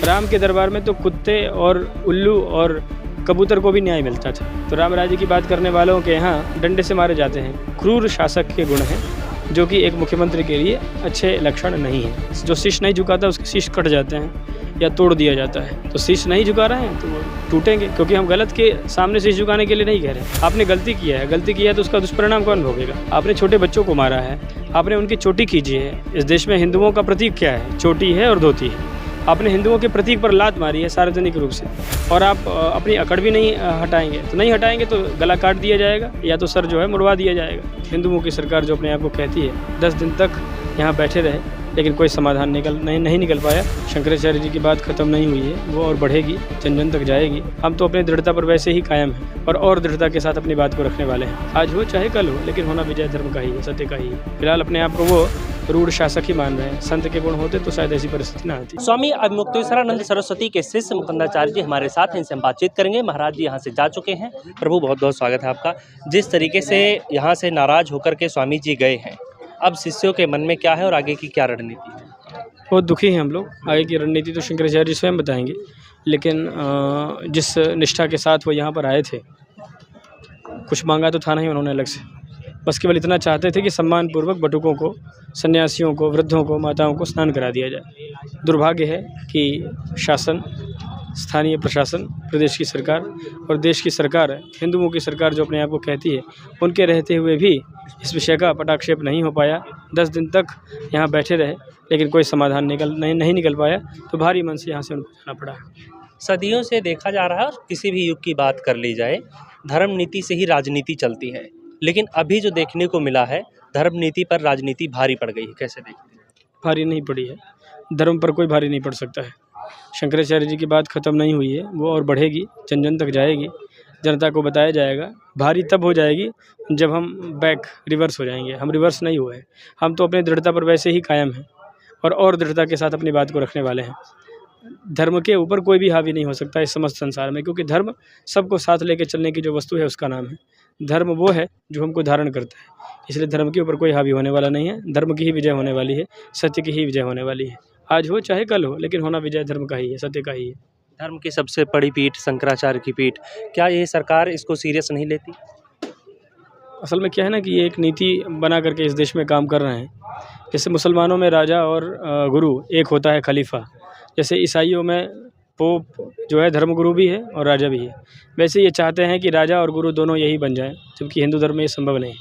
राम के दरबार में तो कुत्ते और उल्लू और कबूतर को भी न्याय मिलता था। तो राम राज्य की बात करने वालों के यहाँ डंडे से मारे जाते हैं। क्रूर शासक के गुण हैं जो कि एक मुख्यमंत्री के लिए अच्छे लक्षण नहीं है। जो शीश नहीं झुकाता उसके शीश कट जाते हैं या तोड़ दिया जाता है। तो शीश नहीं झुका रहे हैं तो वो टूटेंगे, क्योंकि हम गलत के सामने शीश झुकाने के लिए नहीं कह रहे। आपने गलती किया है तो उसका दुष्परिणाम कौन भोगेगा? आपने छोटे बच्चों को मारा है, आपने उनकी चोटी खींची है। इस देश में हिंदुओं का प्रतीक क्या है? चोटी है और धोती है। आपने हिंदुओं के प्रतीक पर लात मारी है सार्वजनिक रूप से, और आप अपनी अकड़ भी नहीं हटाएंगे। तो नहीं हटाएंगे तो गला काट दिया जाएगा या तो सर जो है मुड़वा दिया जाएगा। हिंदुओं की सरकार जो अपने आप को कहती है 10 दिन तक यहाँ बैठे रहे, लेकिन कोई समाधान नहीं निकल पाया। शंकराचार्य जी की बात खत्म नहीं हुई है, वो और बढ़ेगी, जन जन तक जाएगी। हम तो अपनी दृढ़ता पर वैसे ही कायम हैं और दृढ़ता के साथ अपनी बात को रखने वाले हैं। आज हो चाहे कल हो, लेकिन होना विजय धर्म का ही है, सत्य का ही है। फिलहाल अपने आप को वो रूढ़ शासक ही मान रहे हैं। संत के गुण होते तो शायद ऐसी परिस्थिति ना आती। स्वामी मुक्तेश्वरानंद सरस्वती के शिष्य मुकुंदाचार्य जी हमारे साथ हैं, इनसे हम बातचीत करेंगे। महाराज जी यहाँ से जा चुके हैं। प्रभु बहुत बहुत स्वागत है आपका। जिस तरीके से यहाँ से नाराज होकर के स्वामी जी गए हैं, अब शिष्यों के मन में क्या है और आगे की क्या रणनीति है? बहुत दुखी हैं हम लोग। आगे की रणनीति तो शंकराचार्य जी स्वयं बताएंगे, लेकिन जिस निष्ठा के साथ वो यहाँ पर आए थे, कुछ मांगा तो था नहीं उन्होंने अलग से। बस केवल इतना चाहते थे कि सम्मानपूर्वक बटुकों को, सन्यासियों को, वृद्धों को, माताओं को स्नान करा दिया जाए। दुर्भाग्य है कि शासन, स्थानीय प्रशासन, प्रदेश की सरकार और देश की सरकार, हिंदुओं की सरकार जो अपने आप को कहती है, उनके रहते हुए भी इस विषय का पटाक्षेप नहीं हो पाया। 10 दिन तक यहाँ बैठे रहे, लेकिन कोई समाधान नहीं निकल पाया। तो भारी मन से यहाँ से उनको जाना पड़ा। सदियों से देखा जा रहा है, किसी भी युग की बात कर ली जाए, धर्म नीति से ही राजनीति चलती है। लेकिन अभी जो देखने को मिला है, धर्म नीति पर राजनीति भारी पड़ गई है। कैसे देखते हैं? भारी नहीं पड़ी है, धर्म पर कोई भारी नहीं पड़ सकता है। शंकराचार्य जी की बात खत्म नहीं हुई है, वो और बढ़ेगी, जन जन तक जाएगी। जनता को बताया जाएगा। भारी तब हो जाएगी जब हम रिवर्स हो जाएंगे। हम रिवर्स नहीं हुए हैं। हम तो अपनी दृढ़ता पर वैसे ही कायम हैं और दृढ़ता के साथ अपनी बात को रखने वाले हैं। धर्म के ऊपर कोई भी हावी नहीं हो सकता इस समस्त संसार में, क्योंकि धर्म सबको साथ लेके चलने की जो वस्तु है उसका नाम है। धर्म वो है जो हमको धारण करता है, इसलिए धर्म के ऊपर कोई हावी होने वाला नहीं है। धर्म की ही विजय होने वाली है, सत्य की ही विजय होने वाली है। आज हो चाहे कल हो, लेकिन होना विजय धर्म का ही है, सत्य का ही है। धर्म की सबसे बड़ी पीठ शंकराचार्य की पीठ, क्या ये सरकार इसको सीरियस नहीं लेती? असल में क्या है ना कि ये एक नीति बना करके इस देश में काम कर रहे हैं। जैसे मुसलमानों में राजा और गुरु एक होता है, खलीफा। जैसे ईसाइयों में पोप जो है धर्मगुरु भी है और राजा भी है। वैसे ये चाहते हैं कि राजा और गुरु दोनों यही बन जाएं, जबकि हिंदू धर्म में ये संभव नहीं।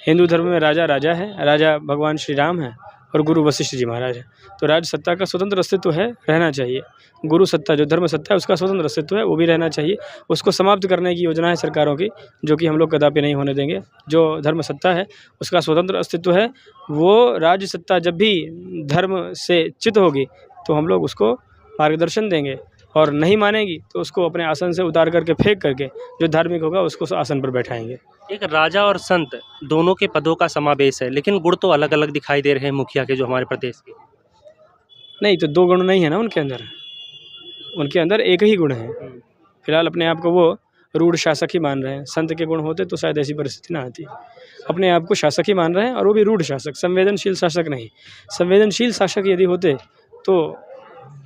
हिंदू धर्म में राजा है, राजा भगवान श्री राम है और गुरु वशिष्ठ जी महाराज है। तो राज सत्ता का स्वतंत्र अस्तित्व है, रहना चाहिए। गुरु सत्ता जो धर्म सत्ता है उसका स्वतंत्र अस्तित्व है, वो भी रहना चाहिए। उसको समाप्त करने की योजना है सरकारों की, जो कि हम लोग कदापि नहीं होने देंगे। जो धर्म सत्ता है उसका स्वतंत्र अस्तित्व है। वो राज्य सत्ता जब भी धर्म से च्युत होगी तो हम लोग उसको मार्गदर्शन देंगे, और नहीं मानेगी तो उसको अपने आसन से उतार करके फेंक करके जो धार्मिक होगा उसको आसन पर बैठाएंगे। एक राजा और संत दोनों के पदों का समावेश है, लेकिन गुण तो अलग अलग दिखाई दे रहे हैं मुखिया के, जो हमारे प्रदेश के। नहीं तो 2 गुण नहीं है ना उनके अंदर, उनके अंदर एक ही गुण है। फिलहाल अपने आप को वो रूढ़ शासक ही मान रहे हैं। संत के गुण होते तो शायद ऐसी परिस्थिति ना आती। अपने आप को शासक ही मान रहे हैं, और वो भी रूढ़ शासक, संवेदनशील शासक नहीं। संवेदनशील शासक यदि होते तो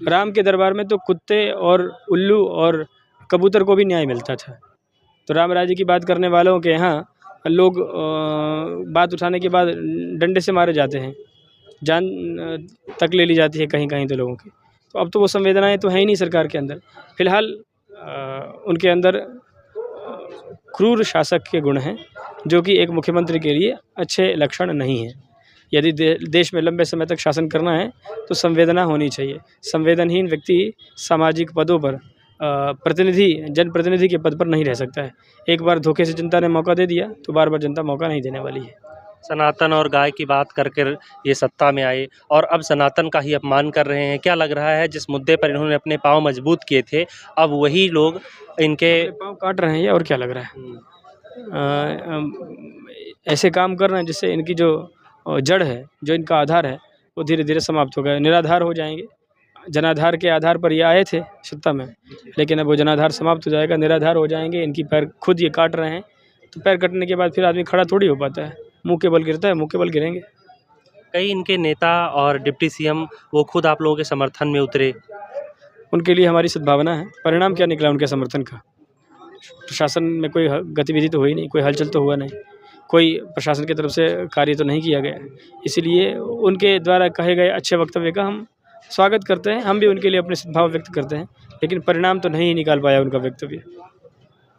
राम के दरबार में तो कुत्ते और उल्लू और कबूतर को भी न्याय मिलता था। तो राम राज्य की बात करने वालों के यहाँ लोग बात उठाने के बाद डंडे से मारे जाते हैं, जान तक ले ली जाती है कहीं कहीं तो लोगों की। तो अब तो वो संवेदनाएं तो हैं ही नहीं सरकार के अंदर। फिलहाल उनके अंदर क्रूर शासक के गुण हैं, जो कि एक मुख्यमंत्री के लिए अच्छे लक्षण नहीं है। यदि देश में लंबे समय तक शासन करना है तो संवेदना होनी चाहिए। संवेदनहीन व्यक्ति सामाजिक पदों पर जनप्रतिनिधि के पद पर नहीं रह सकता है। एक बार धोखे से जनता ने मौका दे दिया तो बार बार जनता मौका नहीं देने वाली है। सनातन और गाय की बात करके ये सत्ता में आए और अब सनातन का ही अपमान कर रहे हैं। क्या लग रहा है, जिस मुद्दे पर इन्होंने अपने पाँव मजबूत किए थे, अब वही लोग इनके पाँव काट रहे हैं, और क्या लग रहा है? ऐसे काम कर रहे हैं जिससे इनकी जो जड़ है, जो इनका आधार है, वो धीरे धीरे समाप्त हो गया, निराधार हो जाएंगे। जनाधार के आधार पर ये आए थे सत्ता में, लेकिन अब वो जनाधार समाप्त हो जाएगा, निराधार हो जाएंगे। इनकी पैर खुद ये काट रहे हैं, तो पैर कटने के बाद फिर आदमी खड़ा थोड़ी हो पाता है। मुंह के बल गिरता है, मुंह के बल गिरेंगे। कई इनके नेता और डिप्टी सीएम वो खुद आप लोगों के समर्थन में उतरे। उनके लिए हमारी सद्भावना है। परिणाम क्या निकला उनके समर्थन का? प्रशासन में कोई गतिविधि तो हुई नहीं, कोई हलचल तो हुआ नहीं, कोई प्रशासन की तरफ से कार्य तो नहीं किया गया। इसीलिए उनके द्वारा कहे गए अच्छे वक्तव्य का हम स्वागत करते हैं, हम भी उनके लिए अपने सद्भाव व्यक्त करते हैं, लेकिन परिणाम तो नहीं निकाल पाया उनका वक्तव्य।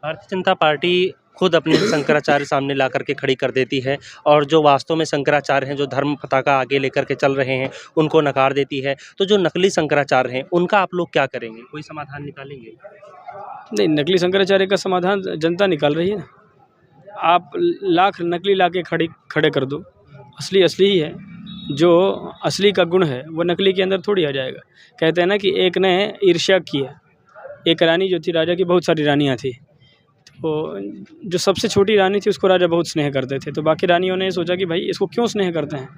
भारतीय जनता पार्टी खुद अपने शंकराचार्य सामने ला करके खड़ी कर देती है और जो वास्तव में शंकराचार्य हैं, जो धर्म पताका आगे लेकर के चल रहे हैं, उनको नकार देती है। तो जो नकली शंकराचार्य हैं, उनका आप लोग क्या करेंगे? कोई समाधान निकालेंगे? नहीं, नकली शंकराचार्य का समाधान जनता निकाल रही है ना। आप लाख नकली लाके खड़े कर दो, असली असली ही है। जो असली का गुण है वो नकली के अंदर थोड़ी आ जाएगा। कहते हैं ना कि एक ने ईर्ष्या किया। एक रानी जो थी, राजा की बहुत सारी रानियाँ थी, तो जो सबसे छोटी रानी थी उसको राजा बहुत स्नेह करते थे। तो बाकी रानियों ने सोचा कि भाई इसको क्यों स्नेह करते हैं,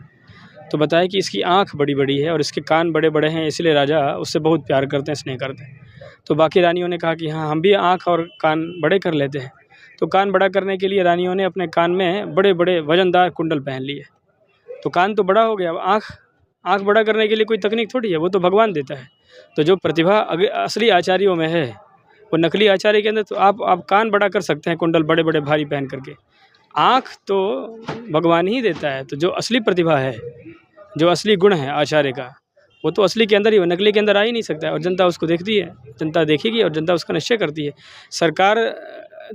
तो बताया कि इसकी आँख बड़ी बड़ी है और इसके कान बड़े बड़े हैं, इसलिए राजा उससे बहुत प्यार करते हैं, स्नेह करते हैं। तो बाकी रानियों ने कहा कि हाँ, हम भी आँख और कान बड़े कर लेते हैं। तो कान बड़ा करने के लिए रानियों ने अपने कान में बड़े बड़े वजनदार कुंडल पहन लिए। तो कान तो बड़ा हो गया, अब आँख बड़ा करने के लिए कोई तकनीक थोड़ी है, वो तो भगवान देता है। तो जो प्रतिभा असली आचार्यों में है, वो नकली आचार्य के अंदर, तो आप कान बड़ा कर सकते हैं कुंडल बड़े बड़े भारी पहन करके, आँख तो भगवान ही देता है। तो जो असली प्रतिभा है, जो असली गुण है आचार्य का, वो तो असली के अंदर ही, वो नकली के अंदर आ ही नहीं सकता है। और जनता उसको देखती है, जनता देखेगी और जनता उसका निश्चय करती है। सरकार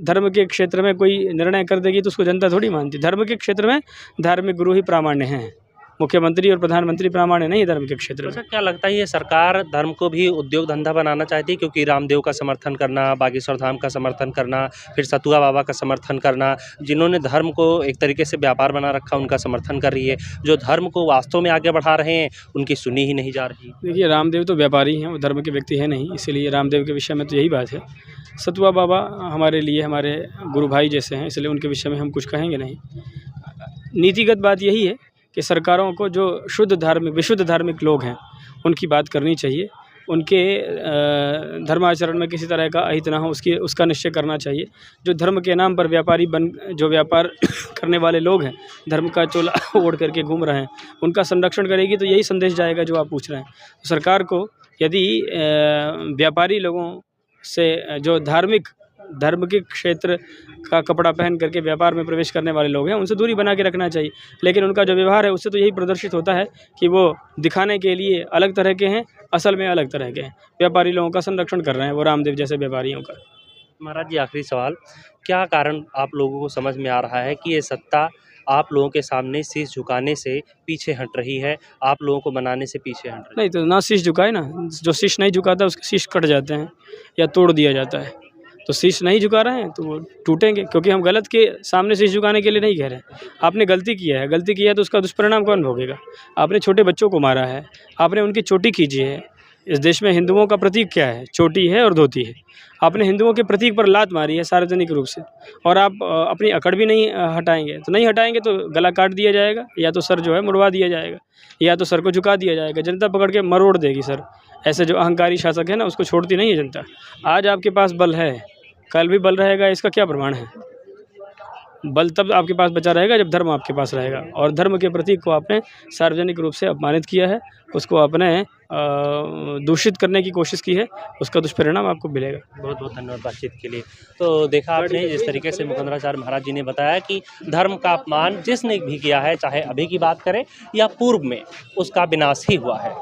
धर्म के क्षेत्र में कोई निर्णय कर देगी तो उसको जनता थोड़ी मानती। धर्म के क्षेत्र में धार्मिक गुरु ही प्रामाण्य हैं, मुख्यमंत्री और प्रधानमंत्री प्रामाण्य नहीं धर्म के क्षेत्र में। अच्छा, क्या लगता है ये सरकार धर्म को भी उद्योग धंधा बनाना चाहती है? क्योंकि रामदेव का समर्थन करना, बागेश्वर धाम का समर्थन करना, फिर सतुआ बाबा का समर्थन करना, जिन्होंने धर्म को एक तरीके से व्यापार बना रखा, उनका समर्थन कर रही है। जो धर्म को वास्तव में आगे बढ़ा रहे हैं, उनकी सुनी ही नहीं जा रही। देखिए, रामदेव तो व्यापारी हैं, वो धर्म के व्यक्ति हैं नहीं, इसीलिए रामदेव के विषय में तो यही बात है। सतुआ बाबा हमारे लिए हमारे गुरु भाई जैसे हैं, इसलिए उनके विषय में हम कुछ कहेंगे नहीं। नीतिगत बात यही है कि सरकारों को जो शुद्ध धार्मिक, विशुद्ध धार्मिक लोग हैं, उनकी बात करनी चाहिए। उनके धर्माचरण में किसी तरह का अहित ना हो, उसका निश्चय करना चाहिए। जो धर्म के नाम पर जो व्यापार करने वाले लोग हैं, धर्म का चोला ओढ़ करके घूम रहे हैं, उनका संरक्षण करेगी तो यही संदेश जाएगा जो आप पूछ रहे हैं। तो सरकार को यदि व्यापारी लोगों से, जो धर्म के क्षेत्र का कपड़ा पहन करके व्यापार में प्रवेश करने वाले लोग हैं, उनसे दूरी बना के रखना चाहिए। लेकिन उनका जो व्यवहार है उससे तो यही प्रदर्शित होता है कि वो दिखाने के लिए अलग तरह के हैं, असल में अलग तरह के हैं। व्यापारी लोगों का संरक्षण कर रहे हैं वो रामदेव जैसे व्यापारियों का। महाराज जी, आखिरी सवाल, क्या कारण आप लोगों को समझ में आ रहा है कि ये सत्ता आप लोगों के सामने शीश झुकाने से पीछे हट रही है, आप लोगों को बनाने से पीछे हट रही है? नहीं तो ना शीश झुकाए ना, जो शीश नहीं झुकाता उसके शीश कट जाते हैं या तोड़ दिया जाता है। तो शीश नहीं झुका रहे हैं तो वो टूटेंगे, क्योंकि हम गलत के सामने शीश झुकाने के लिए नहीं कह रहे हैं। आपने गलती किया है तो उसका दुष्परिणाम कौन भोगेगा? आपने छोटे बच्चों को मारा है, आपने उनकी चोटी खींची है। इस देश में हिंदुओं का प्रतीक क्या है? चोटी है और धोती है। आपने हिंदुओं के प्रतीक पर लात मारी है सार्वजनिक रूप से, और आप अपनी अकड़ भी नहीं हटाएंगे। तो नहीं हटाएंगे तो गला काट दिया जाएगा, या तो सर जो है मुड़वा दिया जाएगा, या तो सर को झुका दिया जाएगा। जनता पकड़ के मरोड़ देगी सर। ऐसे जो अहंकारी शासक है ना, उसको छोड़ती नहीं है जनता। आज आपके पास बल है, कल भी बल रहेगा, इसका क्या प्रमाण है? बल तब आपके पास बचा रहेगा जब धर्म आपके पास रहेगा। और धर्म के प्रतीक को आपने सार्वजनिक रूप से अपमानित किया है, उसको आपने दूषित करने की कोशिश की है, उसका दुष्परिणाम आपको मिलेगा। बहुत बहुत धन्यवाद बातचीत के लिए। तो देखा आपने जिस तरीके से मुकुंदराचार्य महाराज जी ने बताया कि धर्म का अपमान जिसने भी किया है, चाहे अभी की बात करें या पूर्व में, उसका विनाश ही हुआ है।